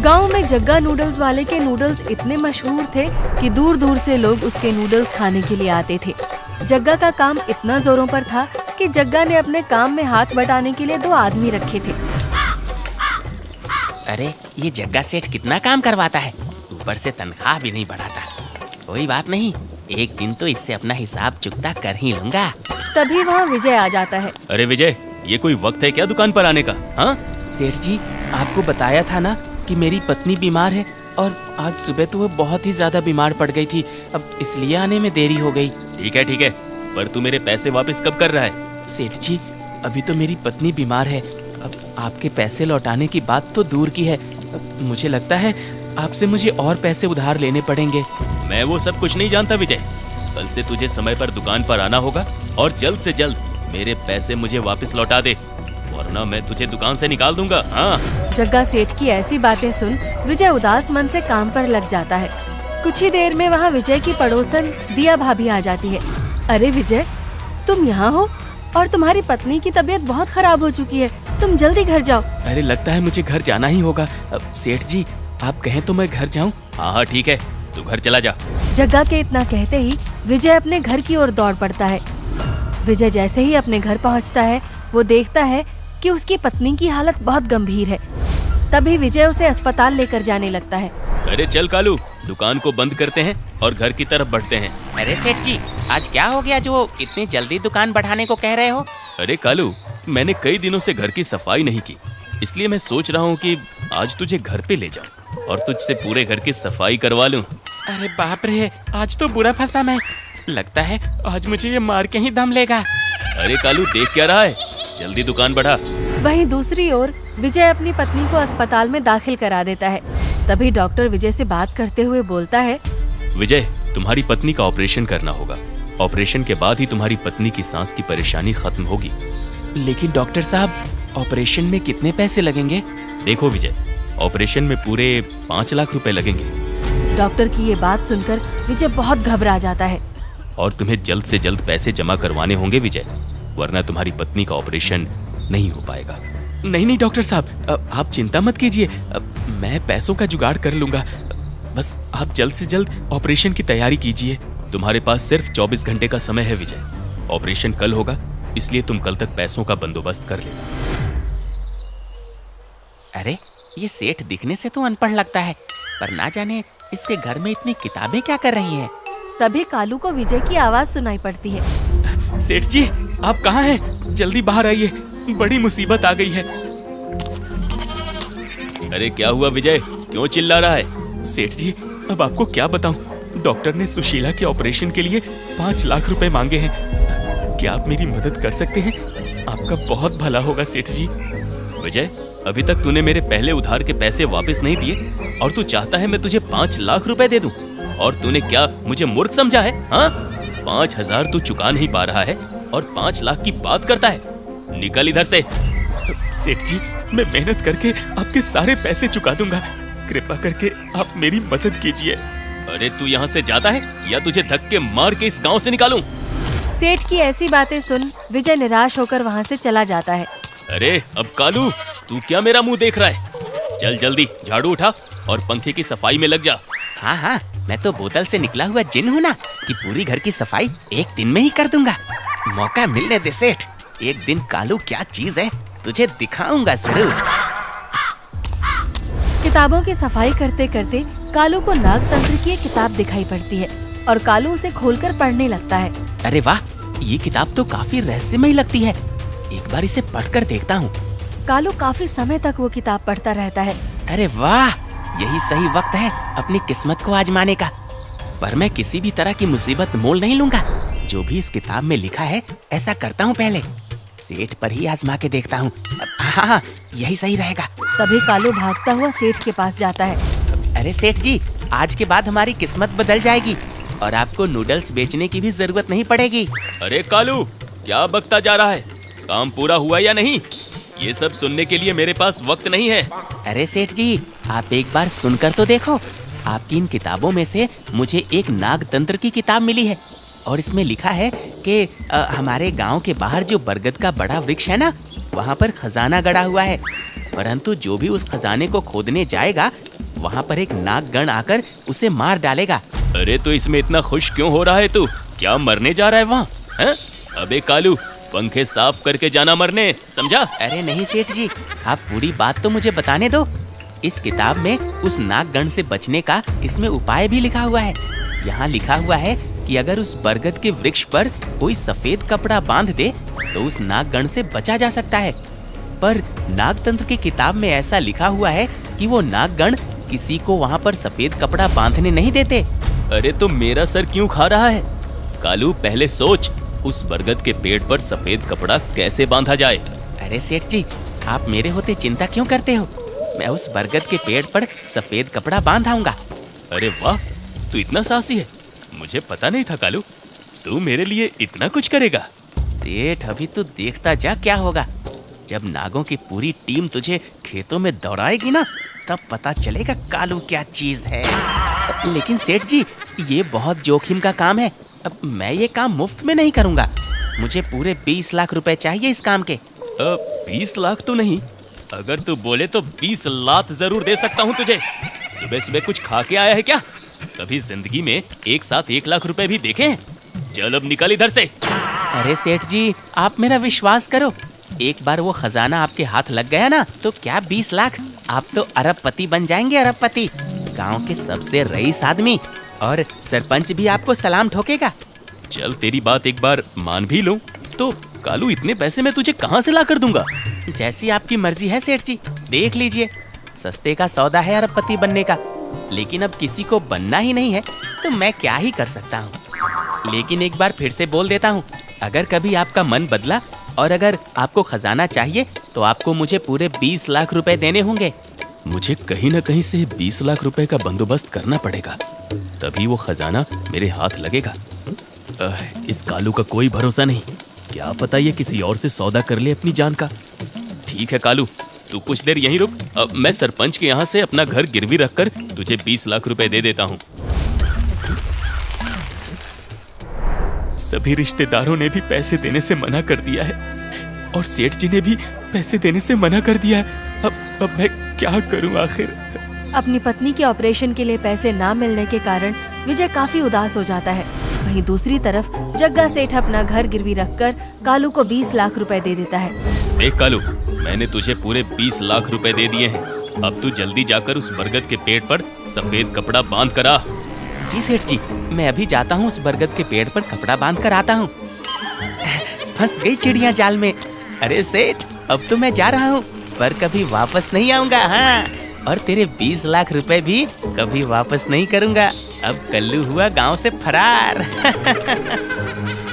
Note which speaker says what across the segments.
Speaker 1: गांव में जग्गा नूडल्स वाले के नूडल्स इतने मशहूर थे कि दूर दूर से लोग उसके नूडल्स खाने के लिए आते थे। जग्गा का काम इतना जोरों पर था कि जग्गा ने अपने काम में हाथ बटाने के लिए 2 आदमी रखे थे।
Speaker 2: अरे ये जग्गा सेठ कितना काम करवाता है, ऊपर से तनख्वाह भी नहीं बढ़ाता। कोई बात नहीं, एक दिन तो इससे अपना हिसाब चुकता कर ही लूंगा।
Speaker 1: तभी वहाँ विजय आ जाता है।
Speaker 3: अरे विजय, ये कोई वक्त है क्या दुकान पर आने का? हाँ
Speaker 2: सेठ जी, आपको बताया था ना कि मेरी पत्नी बीमार है और आज सुबह तो वो बहुत ही ज्यादा बीमार पड़ गई थी, अब इसलिए आने में देरी हो गई।
Speaker 3: ठीक है, पर तू मेरे पैसे वापस कब कर रहा है?
Speaker 2: सेठ जी, अभी तो मेरी पत्नी बीमार है, अब आपके पैसे लौटाने की बात तो दूर की है, अब मुझे लगता है आपसे मुझे और पैसे उधार लेने पड़ेंगे।
Speaker 3: मैं वो सब कुछ नहीं जानता विजय, कल से तुझे समय पर दुकान पर आना होगा और जल्द से जल्द मेरे पैसे मुझे वापस लौटा दे, वरना मैं तुझे दुकान से निकाल दूंगा। हाँ।
Speaker 1: जग्गा सेठ की ऐसी बातें सुन विजय उदास मन से काम पर लग जाता है। कुछ ही देर में वहाँ विजय की पड़ोसन दिया भाभी आ जाती है। अरे विजय, तुम यहाँ हो और तुम्हारी पत्नी की तबीयत बहुत खराब हो चुकी है, तुम जल्दी घर जाओ।
Speaker 2: अरे लगता है मुझे घर जाना ही होगा। सेठ जी, आप कहें तो मैं घर जाऊँ?
Speaker 3: हाँ ठीक है, तू घर चला जा।
Speaker 1: जग्गा के इतना कहते ही विजय अपने घर की ओर दौड़ पड़ता है। विजय जैसे ही अपने घर पहुँचता है, वो देखता है कि उसकी पत्नी की हालत बहुत गंभीर है। तभी विजय उसे अस्पताल लेकर जाने लगता है।
Speaker 3: अरे चल कालू, दुकान को बंद करते हैं और घर की तरफ बढ़ते हैं।
Speaker 2: अरे सेठ जी, आज क्या हो गया जो इतनी जल्दी दुकान बढ़ाने को कह रहे हो?
Speaker 3: अरे कालू, मैंने कई दिनों से घर की सफाई नहीं की, इसलिए मैं सोच रहा हूँ कि आज तुझे घर पे ले जाऊँ और तुझसे पूरे घर की सफाई करवा लूँ।
Speaker 2: अरे बाप रे, आज तो बुरा फंसा मैं, लगता है आज मुझे ये मार के ही दम लेगा।
Speaker 3: अरे कालू, देख क्या रहा है, जल्दी दुकान बढ़ा।
Speaker 1: वहीं दूसरी ओर विजय अपनी पत्नी को अस्पताल में दाखिल करा देता है। तभी डॉक्टर विजय से बात करते हुए बोलता है,
Speaker 3: विजय, तुम्हारी पत्नी का ऑपरेशन करना होगा। ऑपरेशन के बाद ही तुम्हारी पत्नी की सांस की परेशानी खत्म होगी।
Speaker 2: लेकिन डॉक्टर साहब, ऑपरेशन में कितने पैसे लगेंगे?
Speaker 3: देखो विजय, ऑपरेशन में पूरे 5 लाख रुपए लगेंगे।
Speaker 1: डॉक्टर की ये बात सुनकर विजय बहुत घबरा जाता है।
Speaker 3: और तुम्हें जल्द से जल्द पैसे जमा करवाने होंगे विजय, वरना तुम्हारी पत्नी का ऑपरेशन नहीं हो पाएगा।
Speaker 2: नहीं डॉक्टर साहब, आप चिंता मत कीजिए, मैं पैसों का जुगाड़ कर लूंगा, बस आप जल्द से जल्द ऑपरेशन की तैयारी कीजिए।
Speaker 3: तुम्हारे पास सिर्फ 24 घंटे का समय है विजय, ऑपरेशन कल होगा, इसलिए तुम कल तक पैसों का बंदोबस्त कर लेना।
Speaker 2: अरे ये सेठ दिखने से तो अनपढ़ लगता है, पर ना जाने इसके घर में इतनी किताबें क्या कर रही हैं।
Speaker 1: तभी कालू को विजय की आवाज सुनाई पड़ती है।
Speaker 2: सेठ जी, आप कहाँ हैं? जल्दी बाहर आइए, बड़ी मुसीबत आ गई है।
Speaker 3: अरे क्या हुआ विजय, क्यों चिल्ला रहा है?
Speaker 2: सेठ जी, अब आपको क्या बताऊं, डॉक्टर ने सुशीला के ऑपरेशन के लिए 5 लाख रुपए मांगे हैं। क्या आप मेरी मदद कर सकते हैं? आपका बहुत भला होगा सेठ जी।
Speaker 3: विजय, अभी तक तूने मेरे पहले उधार के पैसे वापस नहीं दिए और तू चाहता है मैं तुझे 5 लाख रुपए दे दूं? और तूने क्या मुझे मूर्ख समझा है? हाँ, 5,000 तू चुका नहीं पा रहा है और 5 लाख की बात करता है? निकल इधर से।
Speaker 2: सेठ जी, मैं मेहनत करके आपके सारे पैसे चुका दूंगा, कृपा करके आप मेरी मदद कीजिए।
Speaker 3: अरे तू यहाँ से जाता है या तुझे धक्के मार के इस गांव से निकालूं?
Speaker 1: सेठ की ऐसी बातें सुन विजय निराश होकर वहाँ से चला जाता है।
Speaker 3: अरे अब कालू, तू क्या मेरा मुंह देख रहा है? चल जल्दी झाड़ू उठा और पंखे की सफाई में लग जा।
Speaker 2: हाँ, मैं तो बोतल से निकला हुआ जिन हूँ ना कि पूरी घर की सफाई एक दिन में ही कर दूंगा। मौका मिलने दे सेठ, एक दिन कालू क्या चीज है तुझे दिखाऊंगा जरूर।
Speaker 1: किताबों की सफाई करते करते कालू को नागतंत्र की एक किताब दिखाई पड़ती है और कालू उसे खोलकर पढ़ने लगता है।
Speaker 2: अरे वाह, ये किताब तो काफी रहस्यमयी लगती है, एक बार इसे पढ़कर देखता हूँ।
Speaker 1: कालू काफी समय तक वो किताब पढ़ता रहता है।
Speaker 2: अरे वाह, यही सही वक्त है अपनी किस्मत को आजमाने का। पर मैं किसी भी तरह की मुसीबत मोल नहीं लूंगा, जो भी इस किताब में लिखा है ऐसा करता हूँ, पहले सेठ पर ही आजमा के देखता हूँ। हाँ, यही सही रहेगा।
Speaker 1: तभी कालू भागता हुआ सेठ के पास जाता है।
Speaker 2: अरे सेठ जी, आज के बाद हमारी किस्मत बदल जाएगी और आपको नूडल्स बेचने की भी जरूरत नहीं पड़ेगी।
Speaker 3: अरे कालू, क्या बकता जा रहा है? काम पूरा हुआ या नहीं? ये सब सुनने के लिए मेरे पास वक्त नहीं है।
Speaker 2: अरे सेठ जी, आप एक बार सुनकर तो देखो। आपकी इन किताबों में से मुझे एक नागतंत्र की किताब मिली है और इसमें लिखा है कि हमारे गांव के बाहर जो बरगद का बड़ा वृक्ष है ना, वहाँ पर खजाना गड़ा हुआ है परंतु जो भी उस खजाने को खोदने जाएगा वहाँ पर एक नागगण आकर उसे मार डालेगा।
Speaker 3: अरे तो इसमें इतना खुश क्यों हो रहा है तू? क्या मरने जा रहा है वहाँ? हैं? अबे कालू, पंखे साफ करके जाना मरने, समझा?
Speaker 2: अरे नहीं सेठ जी, आप पूरी बात तो मुझे बताने दो। इस किताब में उस नागगण से बचने का इसमें उपाय भी लिखा हुआ है। यहाँ लिखा हुआ है कि अगर उस बरगद के वृक्ष पर कोई सफेद कपड़ा बांध दे तो उस नागगण से बचा जा सकता है। पर नागतंत्र की किताब में ऐसा लिखा हुआ है कि वो नागगण किसी को वहाँ पर सफेद कपड़ा बांधने नहीं देते।
Speaker 3: अरे तो मेरा सर क्यों खा रहा है? कालू, पहले सोच, उस बरगद के पेड़ पर सफेद कपड़ा कैसे बांधा जाए?
Speaker 2: अरे सेठ जी, आप मेरे होते चिंता क्यों करते हो? मैं उस बरगद के पेड़ पर सफेद कपड़ा बांध आऊंगा।
Speaker 3: अरे वाह, तू इतना साहसी है, मुझे पता नहीं था कालू, तू मेरे लिए इतना कुछ करेगा।
Speaker 2: सेठ, अभी तू देखता जा क्या होगा। जब नागों की पूरी टीम तुझे खेतों में दौड़ाएगी ना, तब पता चलेगा कालू क्या चीज है। लेकिन सेठ जी, ये बहुत जोखिम का काम है। अब मैं ये काम मुफ्त में नहीं करूंगा। मुझे पूरे 20 लाख रुपए चाहिए इस काम के।
Speaker 3: 20 लाख तो नहीं, अगर तू बोले तो 20 लाख जरूर दे सकता हूँ तुझे। सुबह सुबह कुछ खा के आया है क्या? कभी जिंदगी में एक साथ 1 लाख रुपए भी देखे हैं? चल अब निकल इधर से।
Speaker 2: अरे सेठ जी, आप मेरा विश्वास करो। एक बार वो खजाना आपके हाथ लग गया ना, तो क्या 20 लाख, आप तो अरबपति बन जाएंगे, अरबपति। गांव के सबसे रईस आदमी, और सरपंच भी आपको सलाम ठोकेगा।
Speaker 3: चल तेरी बात एक बार मान भी लूं, तो कालू इतने पैसे मैं तुझे कहाँ से ला कर दूंगा?
Speaker 2: जैसी आपकी मर्जी है सेठ जी, देख लीजिए। सस्ते का सौदा है अरबपति बनने का, लेकिन अब किसी को बनना ही नहीं है तो मैं क्या ही कर सकता हूँ। लेकिन एक बार फिर से बोल देता हूँ, अगर कभी आपका मन बदला और अगर आपको खजाना चाहिए तो आपको मुझे पूरे 20 लाख रुपए देने होंगे।
Speaker 3: मुझे कहीं न कहीं से 20 लाख रुपए का बंदोबस्त करना पड़ेगा, तभी वो खजाना मेरे हाथ लगेगा। इस कालू का कोई भरोसा नहीं, क्या पता ये किसी और से सौदा कर ले अपनी जान का। ठीक है कालू, तू कुछ देर यहीं रुक, मैं सरपंच के यहाँ से अपना घर गिरवी रखकर तुझे 20 लाख रुपए दे देता हूँ। सभी रिश्तेदारों ने भी पैसे देने से मना कर दिया है और सेठ जी ने भी पैसे देने से मना कर दिया है। अब मैं क्या करूं आखिर?
Speaker 1: अपनी पत्नी के ऑपरेशन के लिए पैसे ना मिलने के कारण विजय काफी उदास हो जाता है। वहीं दूसरी तरफ जग्गा सेठ अपना घर गिरवी रखकर कालू को 20 लाख रुपए दे देता है।
Speaker 3: देख कालू, मैंने तुझे पूरे 20 लाख रुपए दे दिए हैं। अब तू जल्दी जाकर उस बरगद के पेड़ पर सफेद कपड़ा बांध कर आ।
Speaker 2: जी सेठ जी, मैं अभी जाता हूँ, उस बरगद के पेड़ पर कपड़ा बांध कर आता हूँ। फंस गई चिड़िया जाल में। अरे सेठ, अब तो मैं जा रहा हूँ, पर कभी वापस नहीं आऊंगा। हाँ, और तेरे 20 लाख रुपए भी कभी वापस नहीं करूंगा। अब कल्लू हुआ गांव से फरार।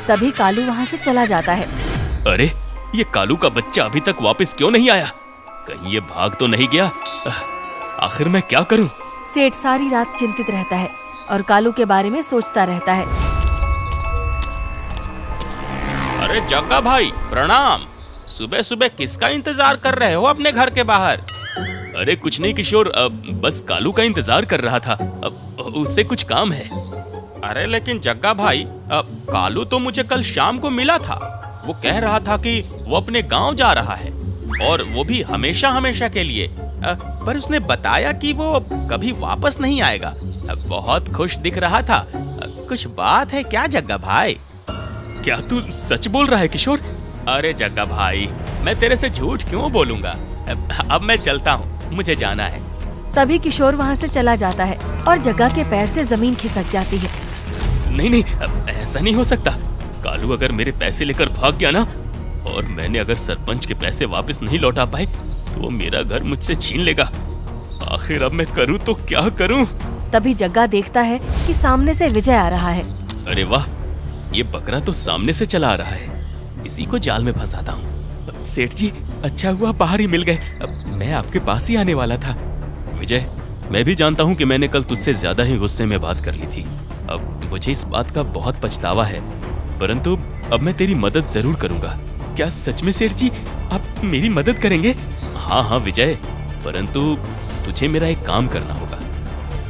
Speaker 1: तभी कालू वहाँ से चला जाता है।
Speaker 3: अरे, ये कालू का बच्चा अभी तक वापस क्यों नहीं आया? कहीं ये भाग तो नहीं गया? आखिर मैं क्या करूं?
Speaker 1: सेठ सारी रात चिंतित रहता है और कालू के बारे में सोचता रहता है।
Speaker 2: अरे जग्गा भाई, प्रणाम। सुबह सुबह किसका इंतजार कर रहे हो अपने घर के बाहर?
Speaker 3: अरे कुछ नहीं किशोर, बस कालू का इंतजार कर रहा था। उससे कुछ काम है।
Speaker 2: अरे लेकिन जग्गा भाई, कालू तो मुझे कल शाम को मिला था। वो कह रहा था कि वो अपने गांव जा रहा है, और वो भी हमेशा हमेशा के लिए। पर उसने बताया कि वो कभी वापस नहीं आएगा। बहुत खुश दिख रहा था। कुछ बात है क्या जग्गा भाई?
Speaker 3: क्या तू सच बोल रहा है किशोर?
Speaker 2: अरे जग्गा भाई, मैं तेरे से झूठ क्यों बोलूंगा। अब मैं चलता हूँ, मुझे जाना है।
Speaker 1: तभी किशोर वहाँ से चला जाता है और जग्गा के पैर से जमीन खिसक जाती है।
Speaker 3: नहीं नहीं, ऐसा नहीं हो सकता। कालू अगर मेरे पैसे लेकर भाग गया ना, और मैंने अगर सरपंच के पैसे वापस नहीं लौटा पाए, तो वो मेरा घर मुझसे छीन लेगा। आखिर अब मैं करूँ तो क्या करूँ?
Speaker 1: तभी जग्गा देखता है कि सामने से विजय आ रहा है।
Speaker 3: अरे वाह, ये बकरा तो सामने से चला आ रहा है। इसी को जाल में फंसाता हूँ। सेठ जी, अच्छा हुआ बाहर ही मिल गए। मैं आपके पास ही आने वाला था। विजय, मैं भी जानता हूँ कि मैंने कल तुझसे ज्यादा ही गुस्से में बात कर ली थी। अब मुझे इस बात का बहुत पछतावा है, परंतु अब मैं तेरी मदद जरूर करूंगा। क्या सच में सेठ जी आप मेरी मदद करेंगे? हाँ हाँ विजय, परंतु तुझे मेरा एक काम करना होगा।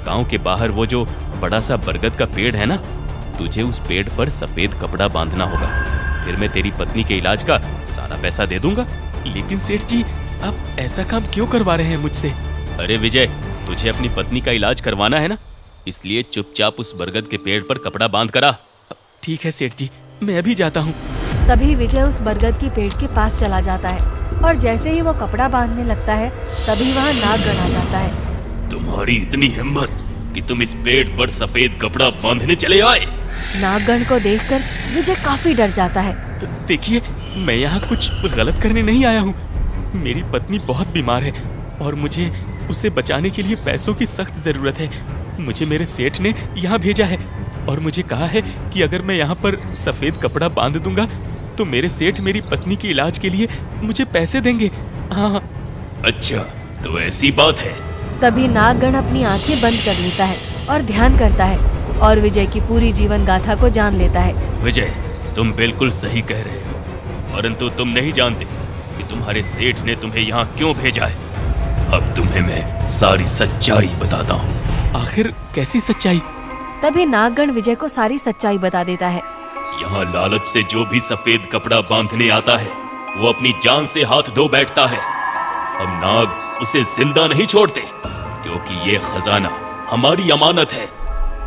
Speaker 3: गांव के बाहर वो जो बड़ा सा बरगद का पेड़ है ना, तुझे उस पेड़ पर सफेद कपड़ा बांधना होगा। फिर मैं तेरी पत्नी के इलाज का सारा पैसा दे दूंगा। लेकिन सेठ जी, आप ऐसा काम क्यों करवा रहे हैं मुझसे? अरे विजय, तुझे अपनी पत्नी का इलाज करवाना है ना, इसलिए चुपचाप उस बरगद के पेड़ पर कपड़ा बांध कर आ। ठीक है सेठ जी, मैं अभी जाता हूँ।
Speaker 1: तभी विजय उस बरगद के पेड़ के पास चला जाता है और जैसे ही वो कपड़ा बांधने लगता है तभी वहाँ नागगण आ जाता है।
Speaker 3: तुम्हारी इतनी हिम्मत कि तुम इस पेड़ पर सफेद कपड़ा बांधने चले आए?
Speaker 1: नागगण को देखकर विजय काफी डर जाता है।
Speaker 3: देखिए, मैं यहाँ कुछ गलत करने नहीं आया हूँ। मेरी पत्नी बहुत बीमार है और मुझे उसे बचाने के लिए पैसों की सख्त जरूरत है। मुझे मेरे सेठ ने यहाँ भेजा है और मुझे कहा है कि अगर मैं यहाँ पर सफेद कपड़ा बांध दूंगा तो मेरे सेठ मेरी पत्नी के इलाज के लिए मुझे पैसे देंगे। हाँ। अच्छा, तो ऐसी बात है।
Speaker 1: तभी नागगण अपनी आंखें बंद कर लेता है और ध्यान करता है और विजय की पूरी जीवन गाथा को जान लेता है।
Speaker 3: विजय, तुम बिल्कुल सही कह रहे हो, परंतु तुम नहीं जानते कि तुम्हारे सेठ ने तुम्हें यहाँ क्यों भेजा है। अब तुम्हें मैं सारी सच्चाई बताता हूँ। आखिर कैसी सच्चाई?
Speaker 1: तभी नागगण विजय को सारी सच्चाई बता देता है।
Speaker 3: यहाँ लालच से जो भी सफेद कपड़ा बांधने आता है वो अपनी जान से हाथ धो बैठता है। हम नाग उसे जिंदा नहीं छोड़ते, क्योंकि ये खजाना हमारी अमानत है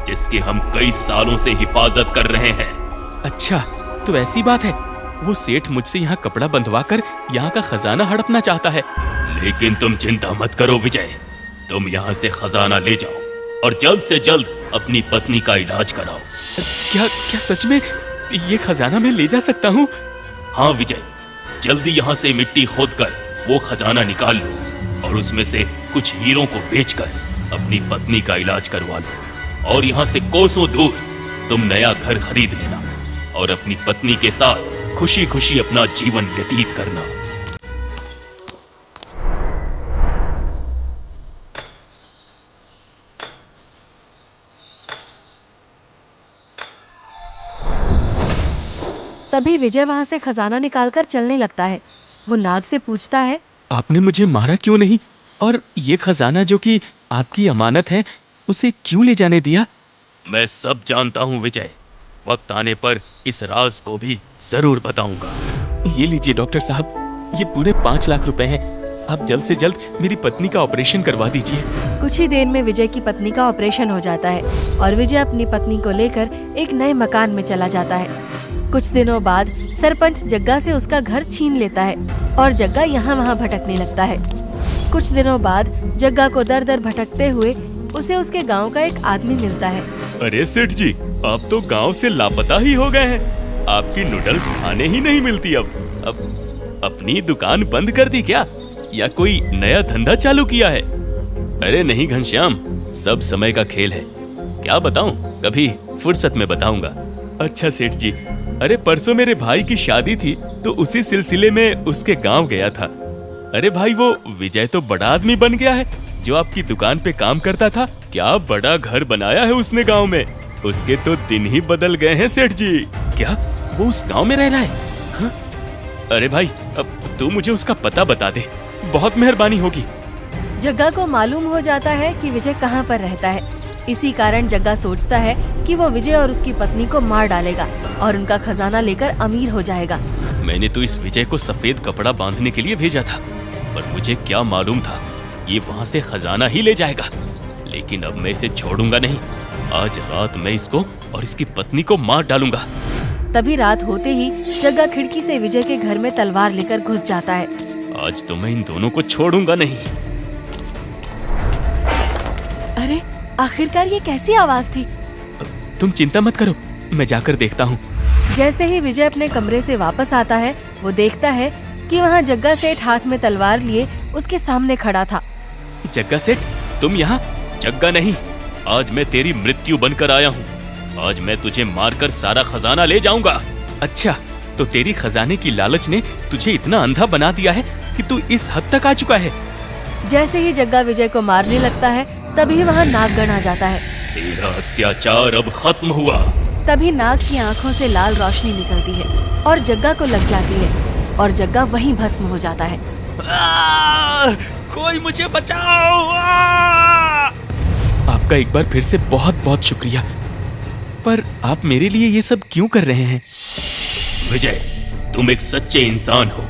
Speaker 3: जिसकी हम कई सालों से हिफाजत कर रहे हैं। अच्छा, तो ऐसी बात है। वो सेठ मुझसे यहाँ कपड़ा बंधवा कर यहाँ का खजाना हड़पना चाहता है। लेकिन तुम चिंता मत करो विजय, तुम यहाँ से खजाना ले जाओ और जल्द से जल्द अपनी पत्नी का इलाज कराओ। क्या क्या सच में ये खजाना मैं ले जा सकता हूँ? हाँ विजय, जल्दी यहाँ से मिट्टी खोदकर वो खजाना निकाल लो और उसमें से कुछ हीरों को बेचकर अपनी पत्नी का इलाज करवा लो और यहाँ से कोसों दूर तुम नया घर खरीद लेना और अपनी पत्नी के साथ खुशी खुशी अपना जीवन व्यतीत करना।
Speaker 1: तभी विजय वहाँ से खजाना निकालकर चलने लगता है। वो नाग से पूछता है,
Speaker 3: आपने मुझे मारा क्यों नहीं और ये खजाना जो कि आपकी अमानत है उसे क्यों ले जाने दिया? मैं सब जानता हूँ विजय, वक्त आने पर इस राज को भी जरूर बताऊंगा। ये लीजिए डॉक्टर साहब, ये पूरे 5 लाख रुपए हैं। आप जल्द से जल्द मेरी पत्नी का ऑपरेशन करवा दीजिए।
Speaker 1: कुछ ही देर में विजय की पत्नी का ऑपरेशन हो जाता है और विजय अपनी पत्नी को लेकर एक नए मकान में चला जाता है। कुछ दिनों बाद सरपंच जग्गा से उसका घर छीन लेता है और जग्गा यहाँ वहाँ भटकने लगता है। कुछ दिनों बाद जग्गा को दर दर भटकते हुए उसे उसके गांव का एक आदमी मिलता है।
Speaker 3: अरे सेठ जी, आप तो गांव से लापता ही हो गए हैं। आपकी नूडल्स खाने ही नहीं मिलती। अब अपनी दुकान बंद कर दी क्या, या कोई नया धंधा चालू किया है? अरे नहीं घनश्याम, सब समय का खेल है। क्या बताऊं, कभी फुर्सत में बताऊंगा। अच्छा सेठ जी, अरे परसों मेरे भाई की शादी थी तो उसी सिलसिले में उसके गांव गया था। अरे भाई, वो विजय तो बड़ा आदमी बन गया है जो आपकी दुकान पे काम करता था। क्या बड़ा घर बनाया है उसने गांव में, उसके तो दिन ही बदल गए हैं सेठ जी। क्या वो उस गांव में रह रहा है? हाँ? अरे भाई, अब तू मुझे उसका पता बता दे, बहुत मेहरबानी होगी।
Speaker 1: जग्गा को मालूम हो जाता है कि विजय कहाँ पर रहता है। इसी कारण जग्गा सोचता है कि वो विजय और उसकी पत्नी को मार डालेगा और उनका खजाना लेकर अमीर हो जाएगा।
Speaker 3: मैंने तो इस विजय को सफेद कपड़ा बांधने के लिए भेजा था, पर मुझे क्या मालूम था ये वहाँ से खजाना ही ले जाएगा। लेकिन अब मैं इसे छोड़ूंगा नहीं। आज रात मैं इसको और इसकी पत्नी को मार डालूंगा।
Speaker 1: तभी रात होते ही जग्गा खिड़की से विजय के घर में तलवार लेकर घुस जाता है।
Speaker 3: आज तो मैं इन दोनों को छोड़ूंगा नहीं।
Speaker 1: अरे आखिरकार ये कैसी आवाज थी?
Speaker 3: तुम चिंता मत करो, मैं जाकर देखता हूँ।
Speaker 1: जैसे ही विजय अपने कमरे से वापस आता है, वो देखता है कि वहाँ जग्गा सेठ हाथ में तलवार लिए उसके सामने खड़ा था।
Speaker 3: जग्गा सेठ, तुम यहाँ? जग्गा नहीं, आज मैं तेरी मृत्यु बनकर आया हूँ। आज मैं तुझे मारकर सारा खजाना ले जाऊंगा। अच्छा, तो तेरी खजाने की लालच ने तुझे इतना अंधा बना दिया है कि तू इस हद तक आ चुका है।
Speaker 1: जैसे ही जग्गा विजय को मारने लगता है, तभी वहाँ नागगण आ जाता है।
Speaker 3: तेरा अत्याचार अब खत्म हुआ।
Speaker 1: तभी नाग की आंखों से लाल रोशनी निकलती है और जग्गा को लग जाती है और जग्गा वहीं भस्म हो जाता है।
Speaker 3: कोई मुझे बचाओ! आपका एक बार फिर से बहुत बहुत शुक्रिया, पर आप मेरे लिए ये सब क्यों कर रहे हैं? विजय, तुम एक सच्चे इंसान हो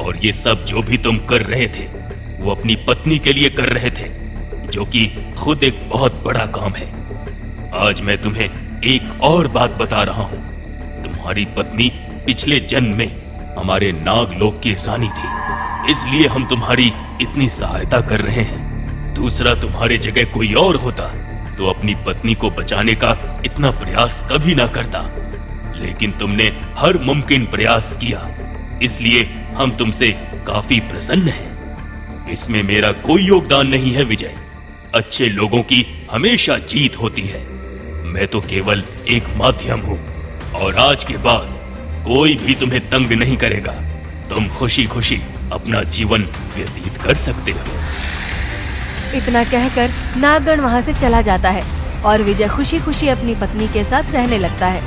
Speaker 3: और ये सब जो भी तुम कर रहे थे वो अपनी पत्नी के लिए कर रहे थे, जो कि खुद एक बहुत बड़ा काम है। आज मैं तुम्हें एक और बात बता रहा हूँ। तुम्हारी पत्नी पिछले जन्म में हमारे नागलोक की रानी थी, इसलिए हम तुम्हारी इतनी सहायता कर रहे हैं। दूसरा तुम्हारे जगह कोई और होता तो अपनी पत्नी को बचाने का इतना प्रयास कभी ना करता, लेकिन तुमने हर मुमकिन प्रयास किया, इसलिए हम तुमसे काफी प्रसन्न हैं। इसमें मेरा कोई योगदान नहीं है विजय। अच्छे लोगों की हमेशा जीत होती है। मैं तो केवल एक माध्यम हूँ और आज के बाद कोई भी तुम्हें तंग नहीं करेगा। तुम खुशी खुशी अपना जीवन व्यतीत कर सकते हो।
Speaker 1: इतना कहकर नागगण वहाँ से चला जाता है और विजय खुशी खुशी अपनी पत्नी के साथ रहने लगता है।